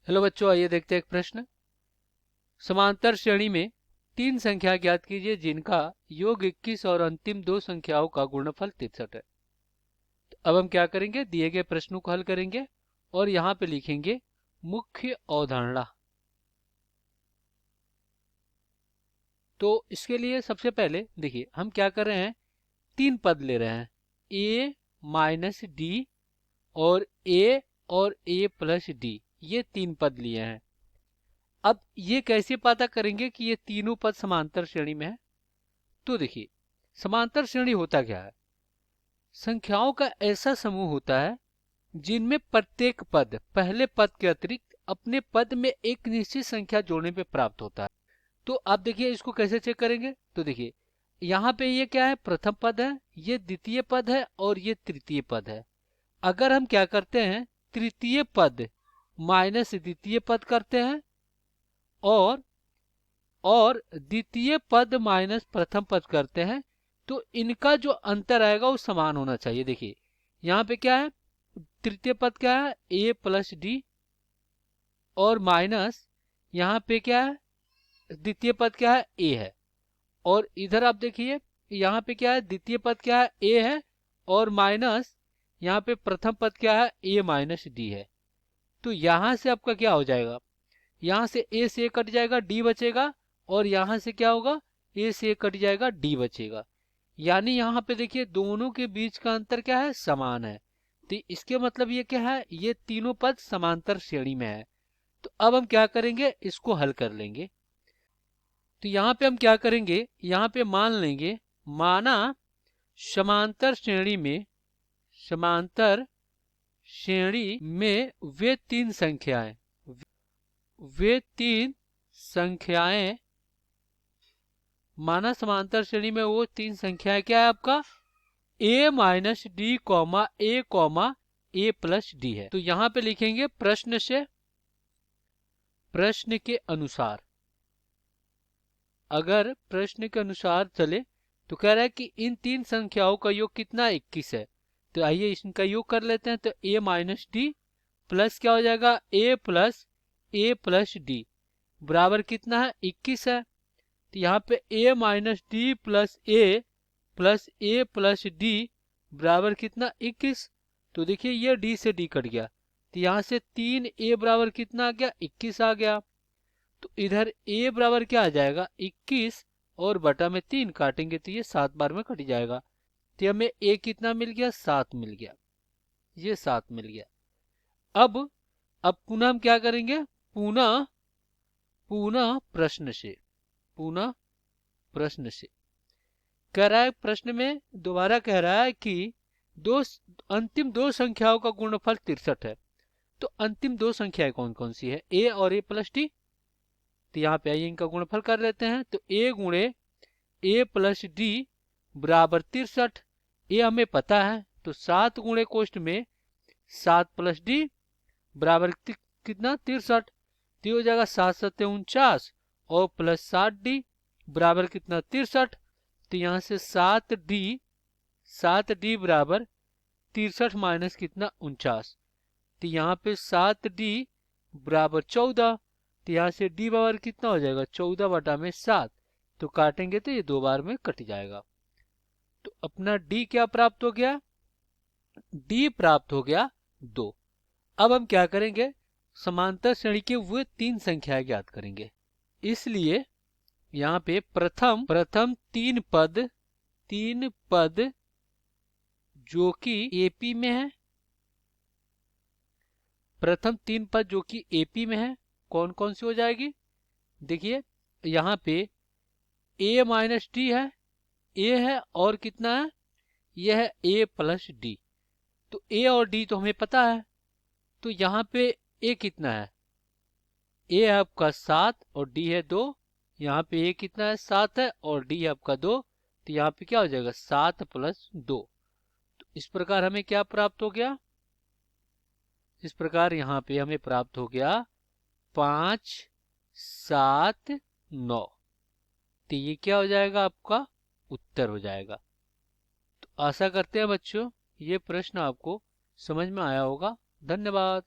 Hello बच्चों, आइए देखते हैं एक प्रश्न। समांतर श्रेणी में तीन संख्या ज्ञात कीजिए जिनका योग 21 और अंतिम दो संख्याओं का गुणनफल 63 है। तो अब हम क्या करेंगे, दिए गए प्रश्नों को हल करेंगे और यहाँ पे लिखेंगे मुख्य अवधारणा। तो इसके लिए सबसे पहले देखिए हम क्या कर रहे हैं, तीन पद ले रहे हैं, a माइनस डी और a प्लस डी, ये तीन पद लिए हैं। अब ये कैसे पता करेंगे कि ये तीनों पद समांतर श्रेणी में है? तो देखिए समांतर श्रेणी होता क्या है, संख्याओं का ऐसा समूह होता है जिनमें प्रत्येक पद पहले पद के अतिरिक्त अपने पद में एक निश्चित संख्या जोड़ने पे प्राप्त होता है। तो आप देखिए इसको कैसे चेक करेंगे, तो देखिए यहाँ पे ये क्या है, प्रथम पद है, ये द्वितीय पद है और ये तृतीय पद है। अगर हम क्या करते हैं, तृतीय पद माइनस द्वितीय पद करते हैं और द्वितीय पद माइनस प्रथम पद करते हैं, तो इनका जो अंतर आएगा वो समान होना चाहिए। देखिए यहाँ पे क्या है, तृतीय पद क्या है, a प्लस डी, और माइनस यहाँ पे क्या है, द्वितीय पद क्या है, a है। और इधर आप देखिए यहाँ पे क्या है, द्वितीय पद क्या है, a है, और माइनस यहाँ पे प्रथम पद क्या है, a माइनस डी है। तो यहाँ से आपका क्या हो जाएगा, यहाँ से a से कट जाएगा, d बचेगा, और यहाँ से क्या होगा, a से कट जाएगा, d बचेगा। यानी यहाँ पे देखिए दोनों के बीच का अंतर क्या है, समान है। तो इसके मतलब ये क्या है, ये तीनों पद समांतर श्रेणी में है। तो अब हम क्या करेंगे, इसको हल कर लेंगे। तो यहाँ पे हम क्या करेंगे, यहाँ पे मान लेंगे, माना समांतर श्रेणी में वे तीन संख्याएं माना समांतर श्रेणी में वो तीन संख्याएं क्या है आपका, a minus D comma a plus D है। तो यहाँ पे लिखेंगे प्रश्न के अनुसार। अगर प्रश्न के अनुसार चले तो कह रहा है कि इन तीन संख्याओं का योग कितना, 21 है। तो आइए इनका योग कर लेते हैं। तो a माइनस डी प्लस क्या हो जाएगा, a प्लस डी बराबर कितना है, 21 है। तो यहाँ पे a minus D plus a plus D बराबर कितना, 21। तो देखिए ये d से d कट गया, तो यहाँ से 3a बराबर कितना आ गया, 21 आ गया। तो इधर a बराबर क्या आ जाएगा, 21, और बटा में 3 काटेंगे तो ये 7 बार में कट जाएगा। तो हमें a कितना मिल गया, 7 मिल गया, ये 7 मिल गया। अब पुनः हम क्या करेंगे, पुनः प्रश्न से कह रहा है, प्रश्न में दोबारा कह रहा है कि अंतिम दो संख्याओं का गुणनफल 63 है। तो अंतिम दो संख्याएं कौन कौन सी है, a और a प्लस डी। तो यहाँ पे आइए इनका गुणनफल कर लेते हैं। तो a गुणे a प्लस डी बराबर 63, ये हमें पता है। तो 7 गुणे कोष्ठ में 7 प्लस डी बराबर कितना, 63। तो हो जाएगा 7 7 49 और प्लस 7 डी बराबर कितना, 63। तो यहाँ से 7 डी बराबर 63 माइनस कितना, 49। तो यहाँ पे 7 डी बराबर 14। तो यहाँ से डी बराबर कितना हो जाएगा, 14 बटा में 7। तो काटेंगे तो ये 2 बार में कट जाएगा। तो अपना डी क्या प्राप्त हो गया, डी प्राप्त हो गया 2। अब हम क्या करेंगे, समांतर श्रेणी के वो तीन संख्याएं ज्ञात करेंगे। इसलिए यहाँ पे प्रथम तीन पद जो कि एपी में है, प्रथम तीन पद जो कि एपी में है, कौन कौन सी हो जाएगी। देखिए यहाँ पे a माइनस डी है, a है, और कितना है, यह है a प्लस डी। तो a और d तो हमें पता है। तो यहाँ पे a कितना है, a है आपका 7 और d है 2। यहाँ पे a कितना है, 7 है, और d है आपका 2। तो यहाँ पे क्या हो जाएगा, 7 प्लस 2। तो इस प्रकार हमें क्या प्राप्त हो गया, इस प्रकार यहाँ पे हमें प्राप्त हो गया 5 7 9। तो ये क्या हो जाएगा, आपका उत्तर हो जाएगा। तो आशा करते हैं बच्चों ये प्रश्न आपको समझ में आया होगा। धन्यवाद।